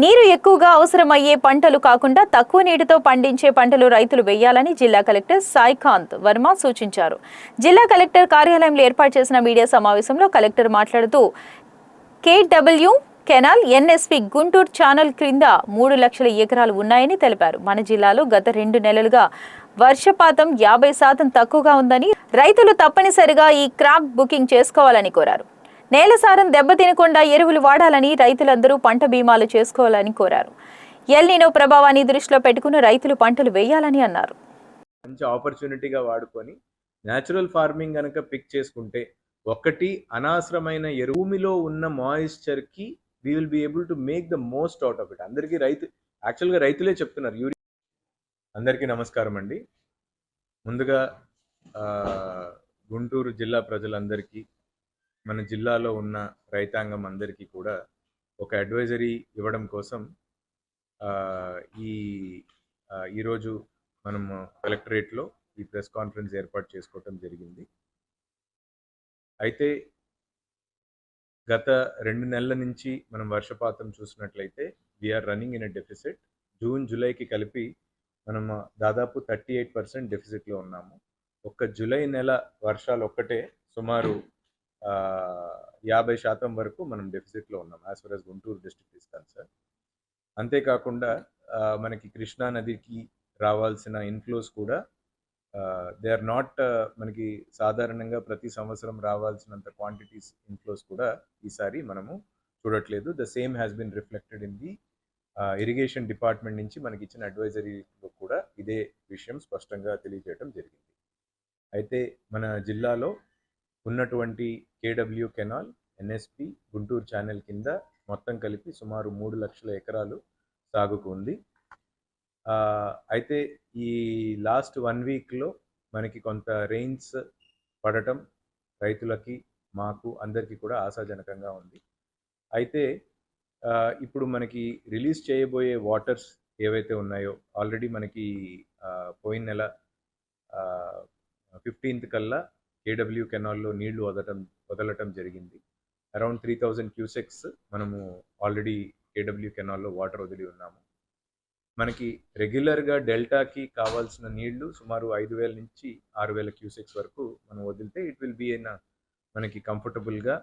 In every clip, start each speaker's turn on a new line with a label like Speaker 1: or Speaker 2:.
Speaker 1: నీరు ఎక్కువగా అవసరమయ్యే పంటలు కాకుండా తక్కువ నీటితో పండించే పంటలు రైతులు వేయాలని జిల్లా కలెక్టర్ సాయికాంత్ వర్మ సూచించారు. జిల్లా కలెక్టర్ కార్యాలయంలో ఏర్పాటు చేసిన మీడియా సమావేశంలో కలెక్టర్ మాట్లాడుతూ కేడబ్ల్యూ కెనాల్ ఎన్ఎస్పి గుంటూరు ఛానల్ క్రింద 3 లక్షల ఎకరాలు ఉన్నాయని తెలిపారు. మన జిల్లాలో గత 2 నెలలుగా వర్షపాతం 50% తక్కువగా ఉందని రైతులు తప్పనిసరిగా ఈ క్రాప్ బుకింగ్ చేసుకోవాలని కోరారు. నేల సారం దెబ్బతినకుండా ఎరువులు వాడాలని, రైతులందరూ పంట బీమాలు చేసుకోవాలని కోరారు. ఎల్ నినో ప్రభావాన్ని దృష్టిలో పెట్టుకుని రైతులు పంటలు వేయాలని అన్నారు.
Speaker 2: మంచి ఆపర్చునిటీగా వాడుకొని న్యాచురల్ ఫార్మింగ్ గనక పిక్ చేసుకుంటే ఒకటి అనవసరమైన భూమిలో ఉన్న మాయిశ్చర్కి we will be able to make the most out of it. అందరికీ యాక్చువల్గా రైతులే చెప్తున్నారు. అందరికీ నమస్కారం అండి. ముందుగా గుంటూరు జిల్లా ప్రజలందరికీ, మన జిల్లాలో ఉన్న రైతాంగం అందరికీ కూడా ఒక అడ్వైజరీ ఇవ్వడం కోసం ఈరోజు మనము కలెక్టరేట్లో ఈ ప్రెస్ కాన్ఫరెన్స్ ఏర్పాటు చేసుకోవటం జరిగింది. అయితే గత 2 నెలల నుంచి మనం వర్షపాతం చూసినట్లయితే we are running in a deficit. June జూలైకి కలిపి మనం దాదాపు 38% డెఫిసిట్లో ఉన్నాము. ఒక్క జూలై నెల వర్షాలు ఒక్కటే సుమారు 50% వరకు మనం డెఫిసిట్లో ఉన్నాం as for as Guntur district is concern. అంతేకాకుండా మనకి కృష్ణా నదికి రావాల్సిన ఇన్ఫ్లోస్ కూడా దే ఆర్ నాట్ మనకి సాధారణంగా ప్రతి సంవత్సరం రావాల్సినంత క్వాంటిటీస్ ఇన్ఫ్లోస్ కూడా ఈసారి మనము చూడట్లేదు. The same has been reflected in the irrigation department నుంచి మనకి ఇచ్చిన అడ్వైజరీలో కూడా ఇదే విషయం స్పష్టంగా తెలియజేయడం జరిగింది. అయితే మన జిల్లాలో ఉన్నటువంటి కేడబ్ల్యూ కెనాల్, ఎన్ఎస్పి గుంటూరు ఛానల్ కింద మొత్తం కలిపి సుమారు 3 లక్షల ఎకరాలు సాగుకు ఉంది. అయితే ఈ లాస్ట్ 1 వీక్లో మనకి కొంత రెయిన్స్ పడటం రైతులకి, మాకు అందరికీ కూడా ఆశాజనకంగా ఉంది. అయితే ఇప్పుడు మనకి రిలీజ్ చేయబోయే వాటర్స్ ఏవైతే ఉన్నాయో ఆల్రెడీ మనకి పోయిన నెల 15th కల్లా కేడబ్ల్యూ కెనాల్లో నీళ్లు వదలటం జరిగింది. అరౌండ్ 3000 క్యూసెక్స్ మనము ఆల్రెడీ కేడబ్ల్యూ కెనాల్లో వాటర్ వదిలి ఉన్నాము. మనకి రెగ్యులర్గా డెల్టాకి కావాల్సిన నీళ్లు సుమారు 5000 నుంచి 6000 క్యూసెక్స్ వరకు మనం వదిలితే ఇట్ విల్ బీ మనకి కంఫర్టబుల్గా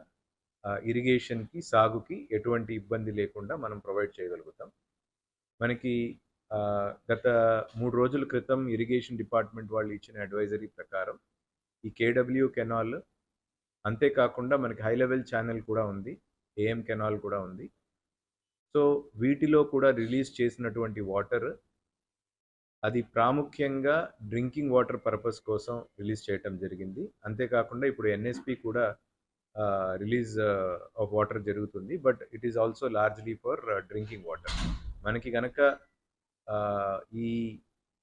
Speaker 2: ఇరిగేషన్కి, సాగుకి ఎటువంటి ఇబ్బంది లేకుండా మనం ప్రొవైడ్ చేయగలుగుతాం. మనకి గత 3 రోజుల క్రితం ఇరిగేషన్ డిపార్ట్మెంట్ వాళ్ళు ఇచ్చిన అడ్వైజరీ ప్రకారం ఈ కేడబ్ల్యూ కెనాల్ అంతేకాకుండా మనకి హై లెవెల్ ఛానల్ కూడా ఉంది, ఏఎం కెనాల్ కూడా ఉంది. సో వీటిలో కూడా రిలీజ్ చేసినటువంటి వాటర్ అది ప్రాముఖ్యంగా డ్రింకింగ్ వాటర్ పర్పస్ కోసం రిలీజ్ చేయటం జరిగింది. అంతేకాకుండా ఇప్పుడు ఎన్ఎస్పి కూడా రిలీజ్ ఆఫ్ వాటర్ జరుగుతుంది. But it is also largely for drinking water. మనకి గనక ఈ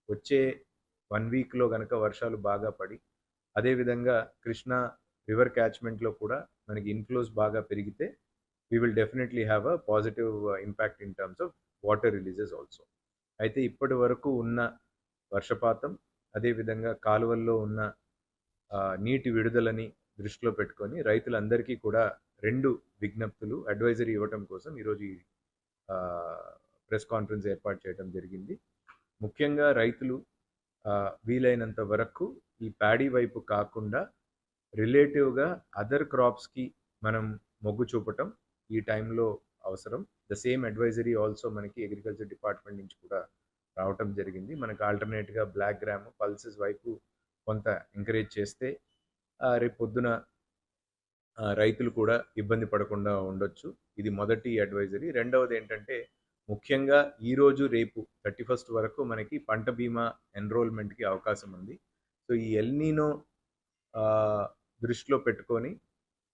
Speaker 2: వచ్చే 1 వీక్లో గనక వర్షాలు బాగా పడి, అదేవిధంగా కృష్ణా రివర్ క్యాచ్మెంట్లో కూడా మనకి ఇన్ఫ్లోస్ బాగా పెరిగితే we will definitely have a positive impact in terms of water releases also. అయితే ఇప్పటి వరకు ఉన్న వర్షపాతం, అదేవిధంగా కాలువల్లో ఉన్న నీటి విడుదలని దృష్టిలో పెట్టుకొని రైతులందరికీ కూడా 2 విజ్ఞప్తులు అడ్వైజరీ ఇవ్వటం కోసం ఈరోజు ఈ ప్రెస్ కాన్ఫరెన్స్ ఏర్పాటు చేయడం జరిగింది. ముఖ్యంగా రైతులు వీలైనంత వరకు ఈ ప్యాడీ వైపు కాకుండా రిలేటివ్గా అదర్ క్రాప్స్కి మనం మొగ్గు చూపటం ఈ టైంలో అవసరం. ద సేమ్ అడ్వైజరీ ఆల్సో మనకి అగ్రికల్చర్ డిపార్ట్మెంట్ నుంచి కూడా రావటం జరిగింది. మనకు ఆల్టర్నేట్గా బ్లాక్ గ్రామ్, పల్సెస్ వైపు కొంత ఎంకరేజ్ చేస్తే రేపు పొద్దున రైతులు కూడా ఇబ్బంది పడకుండా ఉండొచ్చు. ఇది మొదటి అడ్వైజరీ. రెండవది ఏంటంటే ముఖ్యంగా ఈరోజు రేపు 31st వరకు మనకి పంట బీమా ఎన్రోల్మెంట్కి అవకాశం ఉంది. సో ఈ ఎల్ నీనో దృష్టిలో పెట్టుకొని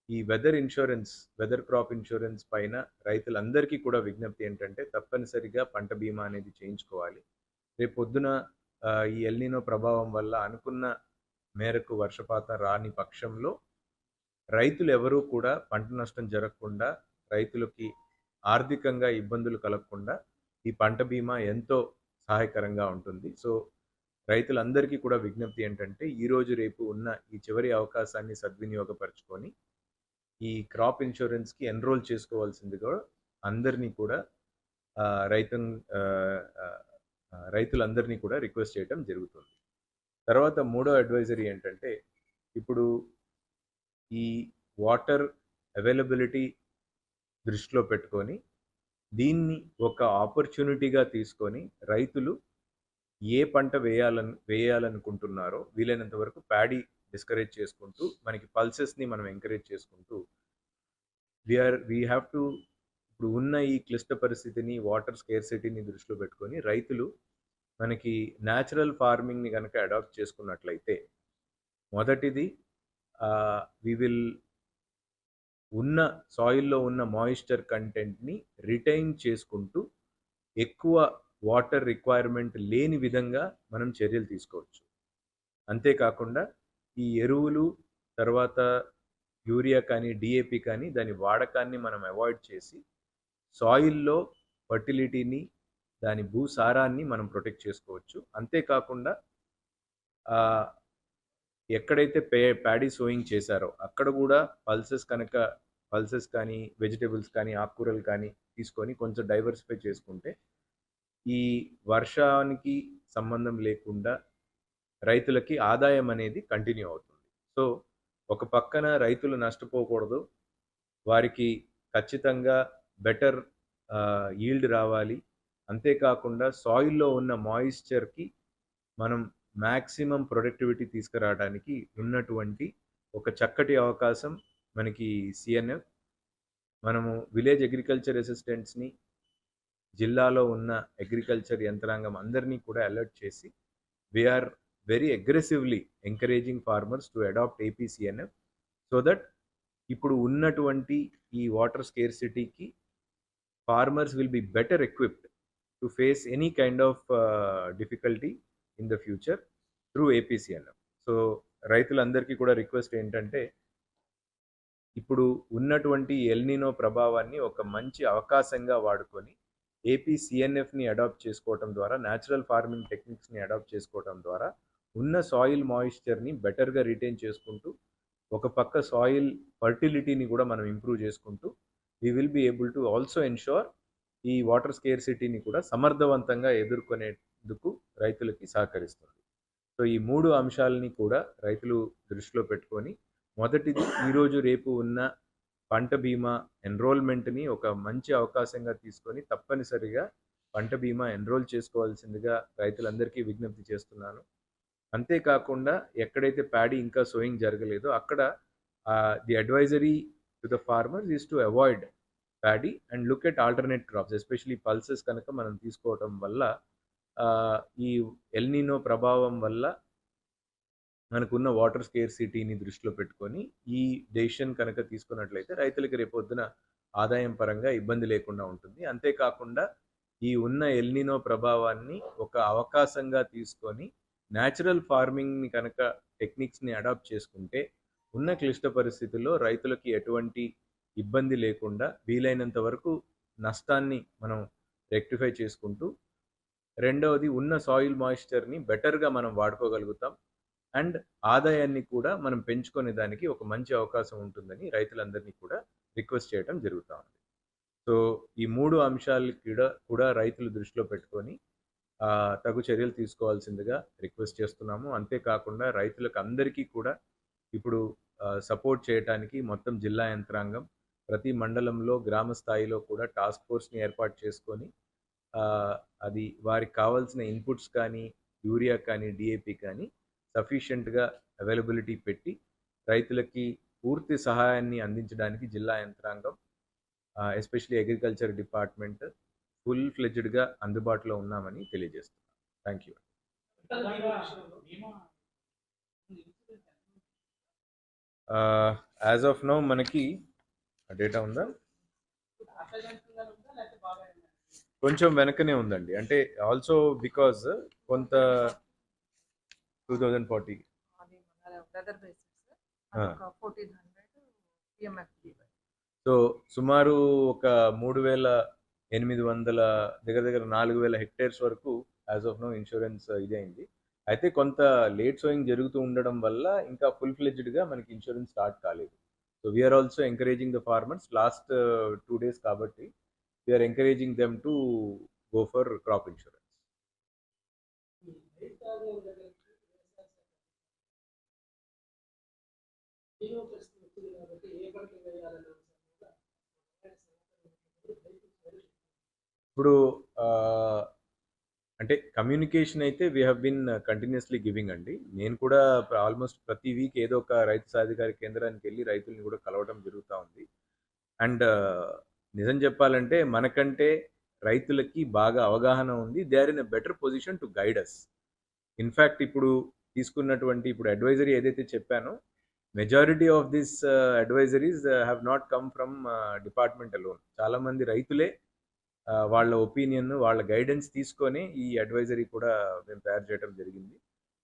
Speaker 2: ఈ వెదర్ క్రాప్ ఇన్సూరెన్స్ పైన రైతులందరికీ కూడా విజ్ఞప్తి ఏంటంటే తప్పనిసరిగా పంట బీమా అనేది చేయించుకోవాలి. రేపు పొద్దున ఈ ఎల్ నీనో ప్రభావం వల్ల అనుకున్న మేరకు వర్షపాతం రాని పక్షంలో రైతులు ఎవరూ కూడా పంట నష్టం జరగకుండా, రైతులకి ఆర్థికంగా ఇబ్బందులు కలగకుండా ఈ పంట బీమా ఎంతో సహాయకరంగా ఉంటుంది. సో రైతులందరికీ కూడా విజ్ఞప్తి ఏంటంటే ఈరోజు రేపు ఉన్న ఈ చివరి అవకాశాన్ని సద్వినియోగపరచుకొని ఈ క్రాప్ ఇన్సూరెన్స్కి ఎన్రోల్ చేసుకోవాల్సిందిగా అందరినీ కూడా రైతు రైతులందరినీ కూడా రిక్వెస్ట్ చేయడం జరుగుతుంది. తర్వాత మూడో అడ్వైజరీ ఏంటంటే, ఇప్పుడు ఈ వాటర్ అవైలబిలిటీ దృష్టిలో పెట్టుకొని దీన్ని ఒక ఆపర్చునిటీగా తీసుకొని రైతులు ఏ పంట వేయాలనుకుంటున్నారో వీలైనంత వరకు ప్యాడీ డిస్కరేజ్ చేసుకుంటూ మనకి పల్సెస్ని మనం ఎంకరేజ్ చేసుకుంటూ వీ హ్యావ్ టు ఇప్పుడు ఉన్న ఈ క్లిష్ట పరిస్థితిని వాటర్ స్కేర్సిటీని దృష్టిలో పెట్టుకొని రైతులు మనకి న్యాచురల్ ఫార్మింగ్ని కనుక అడాప్ట్ చేసుకున్నట్లయితే మొదటిది వి విల్ ఉన్న సాయిల్లో ఉన్న మాయిశ్చర్ కంటెంట్ని రిటైన్ చేసుకుంటూ ఎక్కువ వాటర్ రిక్వైర్మెంట్ లేని విధంగా మనం చర్యలు తీసుకోవచ్చు. అంతేకాకుండా ఈ ఎరువులు తర్వాత యూరియా కానీ డిఏపి కానీ దాని వాడకాన్ని మనం అవాయిడ్ చేసి సాయిల్లో ఫర్టిలిటీని దాని భూసారాన్ని మనం ప్రొటెక్ట్ చేసుకోవచ్చు. అంతేకాకుండా ఎక్కడైతే ప్యాడీ సోయింగ్ చేశారో అక్కడ కూడా పల్సెస్ కానీ వెజిటేబుల్స్ కానీ ఆకుకూరలు కానీ తీసుకొని కొంచెం డైవర్సిఫై చేసుకుంటే ఈ వర్షానికి సంబంధం లేకుండా రైతులకి ఆదాయం అనేది కంటిన్యూ అవుతుంది. సో ఒక పక్కన రైతులు నష్టపోకూడదు, వారికి ఖచ్చితంగా బెటర్ ఈల్డ్ రావాలి. అంతేకాకుండా సాయిల్లో ఉన్న మాయిశ్చర్కి మనం మ్యాక్సిమం ప్రొడక్టివిటీ తీసుకురావడానికి ఉన్నటువంటి ఒక చక్కటి అవకాశం మనకి సిఎన్ఎఫ్. మనము విలేజ్ అగ్రికల్చర్ అసిస్టెంట్స్ని జిల్లాలో ఉన్న అగ్రికల్చర్ యంత్రాంగం అందరినీ కూడా అలర్ట్ చేసి we are very aggressively encouraging farmers to adopt APCNF so that ఇప్పుడు ఉన్నటువంటి ఈ వాటర్ స్కేర్సిటీకి farmers will be better equipped to face any kind of difficulty in the future through APCNF. So రైతులందరికీ కూడా రిక్వెస్ట్ ఏంటంటే, ఇప్పుడు ఉన్నటువంటి ఎల్నినో ప్రభావాన్ని ఒక మంచి అవకాశంగా వాడుకొని ఏపీసీఎన్ఎఫ్ని అడాప్ట్ చేసుకోవటం ద్వారా, న్యాచురల్ ఫార్మింగ్ టెక్నిక్స్ని అడాప్ట్ చేసుకోవటం ద్వారా ఉన్న సాయిల్ మాయిశ్చర్ని బెటర్గా రిటైన్ చేసుకుంటూ ఒక పక్క సాయిల్ ఫర్టిలిటీని కూడా మనం ఇంప్రూవ్ చేసుకుంటూ we will be able to also ensure ఈ వాటర్ స్కేర్సిటీని కూడా సమర్థవంతంగా ఎదుర్కొనేందుకు రైతులకి సహకరిస్తుంది. సో ఈ మూడు అంశాలని కూడా రైతులు దృష్టిలో పెట్టుకొని మొదటిది ఈరోజు రేపు ఉన్న పంట బీమా ఎన్రోల్మెంట్ని ఒక మంచి అవకాశంగా తీసుకొని తప్పనిసరిగా పంట బీమా ఎన్రోల్ చేసుకోవాల్సిందిగా రైతులందరికీ విజ్ఞప్తి చేస్తున్నాను. అంతేకాకుండా ఎక్కడైతే ప్యాడీ ఇంకా సోయింగ్ జరగలేదో అక్కడ the advisory to the farmers is to avoid paddy and look at alternate crops, especially pulses కనుక మనం తీసుకోవటం వల్ల ఈ ఎల్నినో ప్రభావం వల్ల మనకున్న వాటర్ స్కేర్సిటీని దృష్టిలో పెట్టుకొని ఈ డెసిషన్ కనుక తీసుకున్నట్లయితే రైతులకి రేపొద్దున ఆదాయం పరంగా ఇబ్బంది లేకుండా ఉంటుంది. అంతేకాకుండా ఈ ఉన్న ఎల్నినో ప్రభావాన్ని ఒక అవకాశంగా తీసుకొని న్యాచురల్ ఫార్మింగ్ని కనుక టెక్నిక్స్ని అడాప్ట్ చేసుకుంటే ఉన్న క్లిష్ట పరిస్థితుల్లో రైతులకి ఎటువంటి ఇబ్బంది లేకుండా వీలైనంత వరకు నష్టాన్ని మనం రెక్టిఫై చేసుకుంటూ, రెండవది ఉన్న సాయిల్ మాయిశ్చర్ని బెటర్గా మనం వాడుకోగలుగుతాం అండ్ ఆదాయాన్ని కూడా మనం పెంచుకునే దానికి ఒక మంచి అవకాశం ఉంటుందని రైతులందరినీ కూడా రిక్వెస్ట్ చేయడం జరుగుతూ ఉంది. సో ఈ మూడు అంశాలు కూడా రైతులు దృష్టిలో పెట్టుకొని తగు చర్యలు తీసుకోవాల్సిందిగా రిక్వెస్ట్ చేస్తున్నాము. అంతేకాకుండా రైతులకు అందరికీ కూడా ఇప్పుడు సపోర్ట్ చేయడానికి మొత్తం జిల్లా యంత్రాంగం ప్రతి మండలంలో గ్రామ స్థాయిలో కూడా టాస్క్ ఫోర్స్ని ఏర్పాటు చేసుకొని అది వారికి కావాల్సిన ఇన్పుట్స్ కానీ యూరియా కానీ డిఏపి కానీ సఫిషియెంట్గా అవైలబిలిటీ పెట్టి రైతులకి పూర్తి సహాయాన్ని అందించడానికి జిల్లా యంత్రాంగం ఎస్పెషలీ అగ్రికల్చర్ డిపార్ట్మెంట్ ఫుల్ ఫ్లెడ్జ్డ్గా అందుబాటులో ఉన్నామని తెలియజేస్తున్నాం. Thank you. As of now మనకి డేటా ఉందా? కొంచెం వెనకనే ఉందండి. అంటే ఆల్సో బికాజ్ కొంత 2040 సో సుమారు ఒక 3,800 దగ్గర 4,000 హెక్టేర్స్ వరకు యాజ్ ఆఫ్ నో ఇన్సూరెన్స్ ఇదైంది. అయితే కొంత లేట్ సోయింగ్ జరుగుతూ ఉండడం వల్ల ఇంకా ఫుల్ ఫ్లెడ్జ్డ్గా మనకి ఇన్సూరెన్స్ స్టార్ట్ కాలేదు. So we are also encouraging the farmers. Last 2 days కాబట్టి we are encouraging them to go for crop insurance. ఇప్పుడు అంటే కమ్యూనికేషన్ అయితే we have been continuously giving అండి. నేను కూడా ఆల్మోస్ట్ ప్రతి వీక్ ఏదో ఒక రైతు సాధికార కేంద్రానికి వెళ్ళి రైతుల్ని కూడా కలవడం జరుగుతూ ఉంది. అండ్ నిజం చెప్పాలంటే మనకంటే రైతులకి బాగా అవగాహన ఉంది. They are in a better position to guide us. In fact ఇప్పుడు తీసుకున్నటువంటి ఇప్పుడు అడ్వైజరీ ఏదైతే చెప్పానో majority of this advisories have not come from department alone. చాలామంది రైతులే వాళ్ళ ఒపీనియన్ వాళ్ళ గైడెన్స్ తీసుకొని ఈ అడ్వైజరీ కూడా మేము తయారు చేయడం జరిగింది.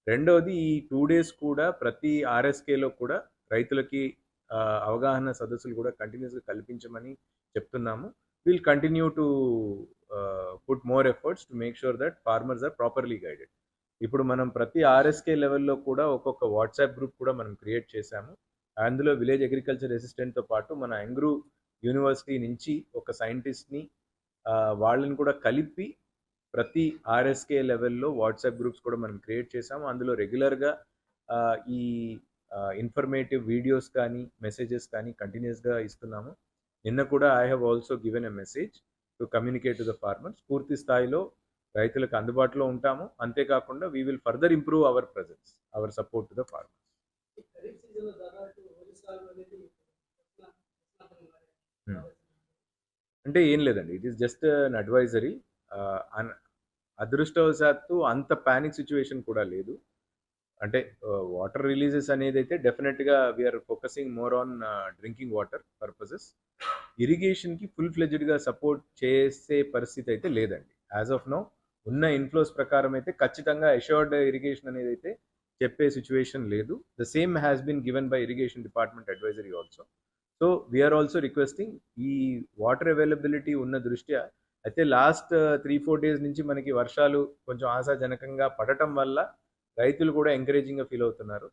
Speaker 2: రెండవది ఈ 2 days కూడా ప్రతి ఆర్ఎస్కేలో కూడా రైతులకి అవగాహన సదస్సులు కూడా కంటిన్యూస్గా కల్పించమని చెప్తున్నాము. Will continue to put more efforts to make sure that farmers are properly guided. ఇప్పుడు మనం ప్రతి ఆర్ఎస్కే లెవెల్లో కూడా ఒక్కొక్క వాట్సాప్ గ్రూప్ కూడా మనం క్రియేట్ చేశాము. అందులో విలేజ్ అగ్రికల్చర్ అసిస్టెంట్తో పాటు మన ఎంగ్రూ యూనివర్సిటీ నుంచి ఒక సైంటిస్ట్ని వాళ్ళని కూడా కలిపి ప్రతి ఆర్ఎస్కే లెవెల్లో వాట్సాప్ గ్రూప్స్ కూడా మనం క్రియేట్ చేసాము. అందులో రెగ్యులర్గా ఈ ఇన్ఫర్మేటివ్ వీడియోస్ కానీ మెసేజెస్ కానీ కంటిన్యూస్గా ఇస్తున్నాము. నిన్న కూడా I have also given a message to communicate to the farmers. పూర్తి స్థాయిలో రైతులకు అందుబాటులో ఉంటాము. అంతేకాకుండా we will further improve our presence, our support to the farmers. అంటే ఏం లేదండి, it is just an advisory. అదృష్టవశాత్తు అంత ప్యానిక్ సిచ్యువేషన్ కూడా లేదు. అంటే వాటర్ రిలీజెస్ అనేది అయితే డెఫినెట్గా we are focusing more on drinking water purposes. ఇరిగేషన్కి ఫుల్ ఫ్లెడ్జ్డ్గా సపోర్ట్ చేసే పరిస్థితి అయితే లేదండి. యాజ్ ఆఫ్ నౌ ఉన్న ఇన్ఫ్లోస్ ప్రకారం అయితే ఖచ్చితంగా అష్యూర్డ్ ఇరిగేషన్ అనేది అయితే చెప్పే సిచ్యువేషన్ లేదు. The same has been given by irrigation department advisory also. So we are also requesting ఈ వాటర్ అవైలబిలిటీ ఉన్న దృష్ట్యా అయితే లాస్ట్ 3-4 days నుంచి మనకి వర్షాలు కొంచెం ఆశాజనకంగా పడటం వల్ల రైతులు కూడా ఎంకరేజింగ్గా ఫీల్ అవుతున్నారు.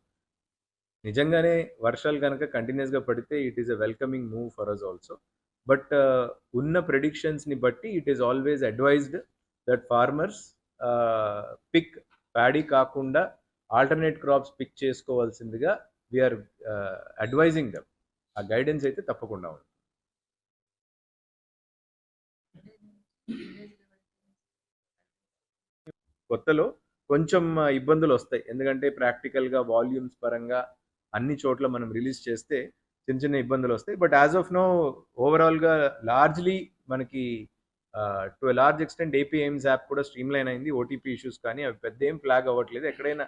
Speaker 2: నిజంగానే వర్షాలు కనుక కంటిన్యూస్గా పడితే it is a welcoming move for us also. But ఉన్న ప్రెడిక్షన్స్ని బట్టి it is always advised that farmers pick paddy కాకుండా ఆల్టర్నేట్ క్రాప్స్ పిక్ చేసుకోవాల్సిందిగా వీఆర్ అడ్వైజింగ్ దమ్. ఆ గైడెన్స్ అయితే తప్పకుండా ఉంది. కొత్తలో కొంచెం ఇబ్బందులు వస్తాయి, ఎందుకంటే ప్రాక్టికల్గా వాల్యూమ్స్ పరంగా అన్ని చోట్ల మనం రిలీజ్ చేస్తే చిన్న చిన్న ఇబ్బందులు వస్తాయి. బట్ యాజ్ ఆఫ్ నో ఓవరాల్గా లార్జ్లీ మనకి to a large extent AP AIIMS app కూడా స్ట్రీమ్లైన్ అయింది. ఓటీపీ ఇష్యూస్ కానీ అవి పెద్ద ఏం ఫ్లాగ్ అవ్వట్లేదు. ఎక్కడైనా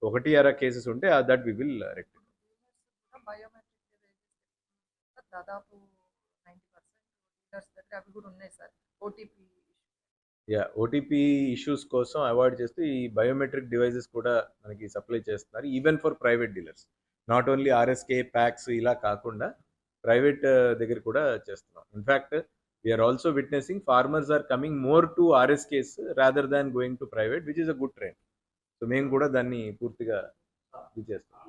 Speaker 2: 1-2 కేసెస్ ఉంటే దట్ వి విల్ రెక్టిఫై.
Speaker 3: దాదాపు 90% దగ్గర అవి కూడా ఉన్నాయి సార్.
Speaker 2: ఓటీపీ ఇష్యూస్ కోసం అవాయిడ్ చేస్తూ ఈ బయోమెట్రిక్ డివైజెస్ కూడా మనకి సప్లై చేస్తున్నారు, even for private dealers. Not only RSK PACS ఇలా కాకుండా ప్రైవేట్ దగ్గర కూడా చేస్తున్నాం. In fact we are also witnessing farmers are coming more to RSKs rather than going to private, which is a good trend. So మేము కూడా దాన్ని పూర్తిగా ఇది చేస్తాం.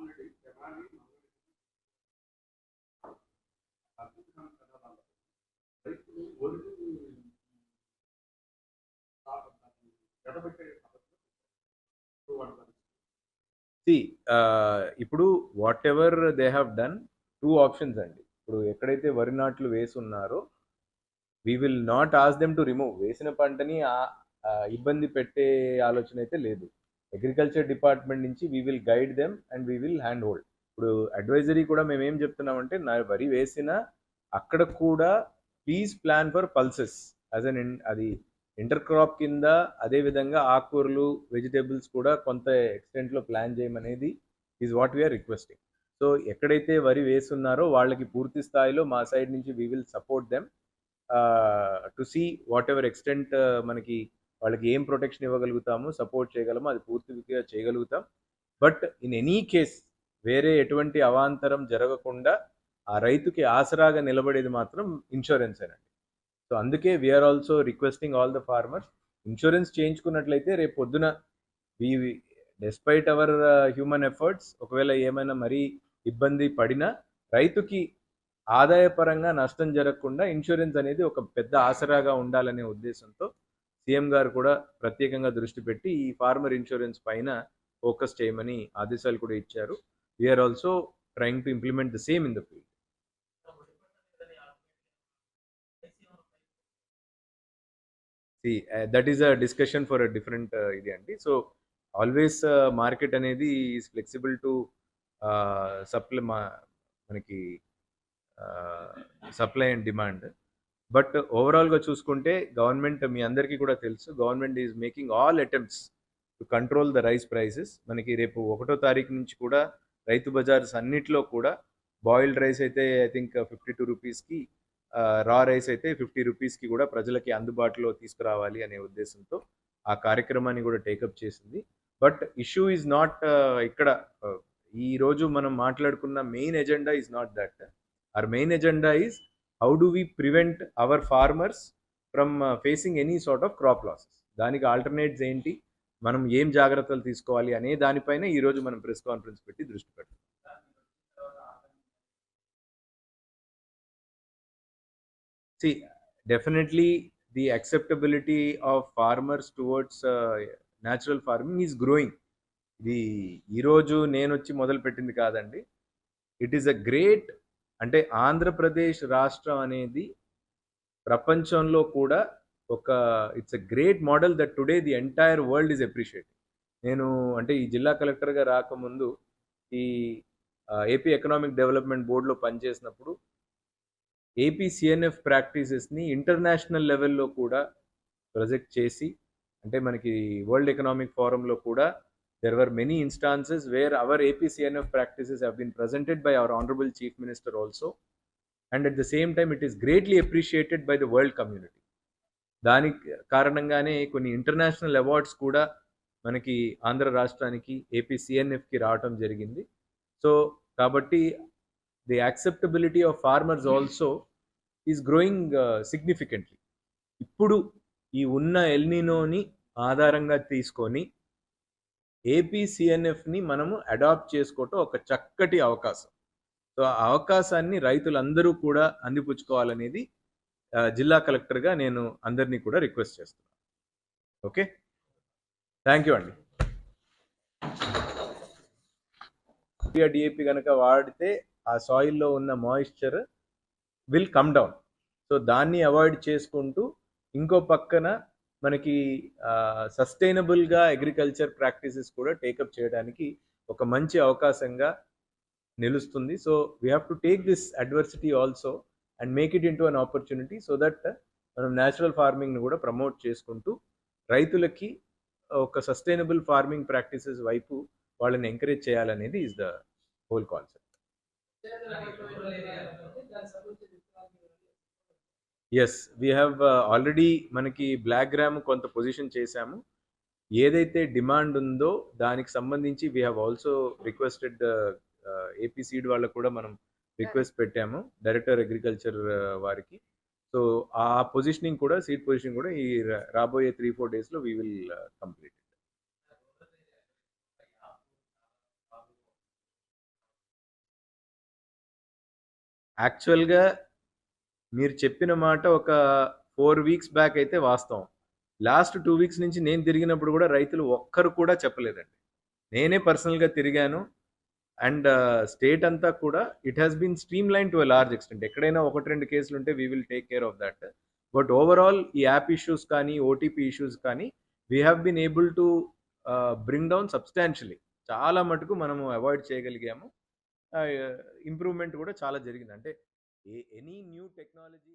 Speaker 2: ఇప్పుడు whatever they have done, 2 options అండి. ఇప్పుడు ఎక్కడైతే వరి నాట్లు వేసున్నారో we will not ask them to remove. వేసిన పంటని ఇబ్బంది పెట్టే ఆలోచన అయితే లేదు. అగ్రికల్చర్ డిపార్ట్మెంట్ నుంచి we will guide them and we will hand hold. ఇప్పుడు అడ్వైజరీ కూడా మేము ఏం చెప్తున్నామంటే, నా వరి వేసిన అక్కడ కూడా please plan for pulses as an అది ఇంటర్ క్రాప్ కింద. అదేవిధంగా ఆకుకూరలు వెజిటేబుల్స్ కూడా కొంత ఎక్స్టెంట్లో ప్లాన్ చేయమనేది is what we are requesting. So ఎక్కడైతే వరి వేస్తున్నారో వాళ్ళకి పూర్తి స్థాయిలో మా సైడ్ నుంచి we will support them to see whatever extent మనకి వాళ్ళకి ఏం ప్రొటెక్షన్ ఇవ్వగలుగుతామో సపోర్ట్ చేయగలమో అది పూర్తిగా చేయగలుగుతాం. బట్ ఇన్ ఎనీ కేస్ వేరే ఎటువంటి అవాంతరం జరగకుండా ఆ రైతుకి ఆసరాగా నిలబడేది మాత్రం ఇన్సూరెన్స్ ఏనండి. సో అందుకే we are also requesting all the farmers, insurance చేయించుకున్నట్లయితే రేపు పొద్దున డెస్పైట్ అవర్ హ్యూమన్ ఎఫర్ట్స్ ఒకవేళ ఏమైనా మరీ ఇబ్బంది పడినా రైతుకి ఆదాయపరంగా నష్టం జరగకుండా ఇన్సూరెన్స్ అనేది ఒక పెద్ద ఆసరాగా ఉండాలనే ఉద్దేశంతో సీఎం గారు కూడా ప్రత్యేకంగా దృష్టి పెట్టి ఈ ఫార్మర్ ఇన్సూరెన్స్ పైన ఫోకస్ చేయమని ఆదేశాలు కూడా ఇచ్చారు. We are also trying to implement the same in the field. That is a discussion for a different ఇది అండి. సో ఆల్వేస్ మార్కెట్ అనేది ఈజ్ ఫ్లెక్సిబుల్ టు మనకి సప్లై అండ్ డిమాండ్. బట్ ఓవరాల్గా చూసుకుంటే గవర్నమెంట్, మీ అందరికీ కూడా తెలుసు, government is making all attempts to control the rice prices. మనకి రేపు 1వ తారీఖు నుంచి కూడా రైతు బజార్స్ అన్నిట్లో కూడా బాయిల్డ్ రైస్ అయితే ఐ థింక్ 52 రూపీస్కి, రా రైస్ అయితే 50 రూపీస్కి కూడా ప్రజలకి అందుబాటులో తీసుకురావాలి అనే ఉద్దేశంతో ఆ కార్యక్రమాన్ని కూడా టేకప్ చేసింది. బట్ ఇష్యూ ఈజ్ నాట్ ఇక్కడ ఈరోజు మనం మాట్లాడుకున్న main agenda is not that. Our main agenda is how do we prevent our farmers from facing any sort of crop losses. దానికి ఆల్టర్నేట్స్ ఏంటి, మనం ఏం జాగ్రత్తలు తీసుకోవాలి అనే దానిపైన ఈరోజు మనం ప్రెస్ కాన్ఫరెన్స్ పెట్టి దృష్టి పెడతాం. See, definitely the acceptability of farmers towards natural farming is growing. ఇది ఈరోజు నేను వచ్చి మొదలు పెట్టింది కాదండి. ఇట్ ఈస్ అ గ్రేట్, అంటే ఆంధ్రప్రదేశ్ రాష్ట్రం అనేది ప్రపంచంలో కూడా ఒక it's a great model that today the entire world is appreciating. నేను అంటే ఈ జిల్లా కలెక్టర్గా రాకముందు ఈ ఏపీ ఎకనామిక్ డెవలప్మెంట్ బోర్డులో పనిచేసినప్పుడు ఏపీ సిఎన్ఎఫ్ ప్రాక్టీసెస్ని ఇంటర్నేషనల్ లెవెల్లో కూడా ప్రొజెక్ట్ చేసి, అంటే మనకి వరల్డ్ ఎకనామిక్ ఫోరంలో కూడా there were many instances where our AP CNF practices have been presented by our Honorable Chief Minister also, and at the same time it is greatly appreciated by the world community. దాని కారణంగానే కొన్ని international awards కూడా మనకి ఆంధ్ర రాష్ట్రానికి AP సిఎన్ఎఫ్కి రావటం జరిగింది. So కాబట్టి the acceptability of farmers also is growing significantly. ఇప్పుడు ఈ ఉన్న ఎల్నినోని ఆధారంగా తీసుకొని ఏపీ సిఎన్ఎఫ్ని మనము అడాప్ట్ చేసుకోవటం ఒక చక్కటి అవకాశం. సో ఆ అవకాశాన్ని రైతులందరూ కూడా అందిపుచ్చుకోవాలనేది జిల్లా కలెక్టర్గా నేను అందరినీ కూడా రిక్వెస్ట్ చేస్తున్నాను. ఓకే, థ్యాంక్ యూ అండి. డిఏపి కనుక వాడితే ఆ సాయిల్లో ఉన్న moisture will come down. So దాన్ని అవాయిడ్ చేసుకుంటూ ఇంకో పక్కన మనకి సస్టైనబుల్గా అగ్రికల్చర్ ప్రాక్టీసెస్ కూడా టేకప్ చేయడానికి ఒక మంచి అవకాశంగా నిలుస్తుంది. So we have to take this adversity also and make it into an opportunity, so that మనం న్యాచురల్ ఫార్మింగ్ని కూడా ప్రమోట్ చేసుకుంటూ రైతులకి ఒక సస్టైనబుల్ ఫార్మింగ్ ప్రాక్టీసెస్ వైపు వాళ్ళని ఎంకరేజ్ చేయాలనేది is the whole concept. Yes, we have already మనకి బ్లాక్ గ్రామ్ కొంత పొజిషన్ చేశాము. ఏదైతే డిమాండ్ ఉందో దానికి సంబంధించి we have also requested AP seed వాళ్ళకు కూడా మనం రిక్వెస్ట్ పెట్టాము, డైరెక్టర్ అగ్రికల్చర్ వారికి. సో ఆ పొజిషనింగ్ కూడా, సీడ్ పొజిషనింగ్ కూడా ఈ రాబోయే 3-4 డేస్లో వీ విల్ కంప్లీట్. యాక్చువల్గా మీరు చెప్పిన మాట ఒక 4 వీక్స్ బ్యాక్ అయితే వాస్తవం. లాస్ట్ 2 వీక్స్ నుంచి నేను తిరిగినప్పుడు కూడా రైతులు ఒక్కరు కూడా చెప్పలేదండి. నేనే పర్సనల్గా తిరిగాను. అండ్ స్టేట్ అంతా కూడా it has been streamline to a large extent. ఎక్కడైనా 1-2 కేసులు ఉంటే we will take care of that. But overall ఈ యాప్ ఇష్యూస్ కానీ, ఓటీపీ ఇష్యూస్ కానీ we have been able to bring down substantially. చాలా మటుకు మనము అవాయిడ్ చేయగలిగాము. ఇంప్రూవ్మెంట్ కూడా చాలా జరిగింది. అంటే ఎనీ న్యూ టెక్నాలజీ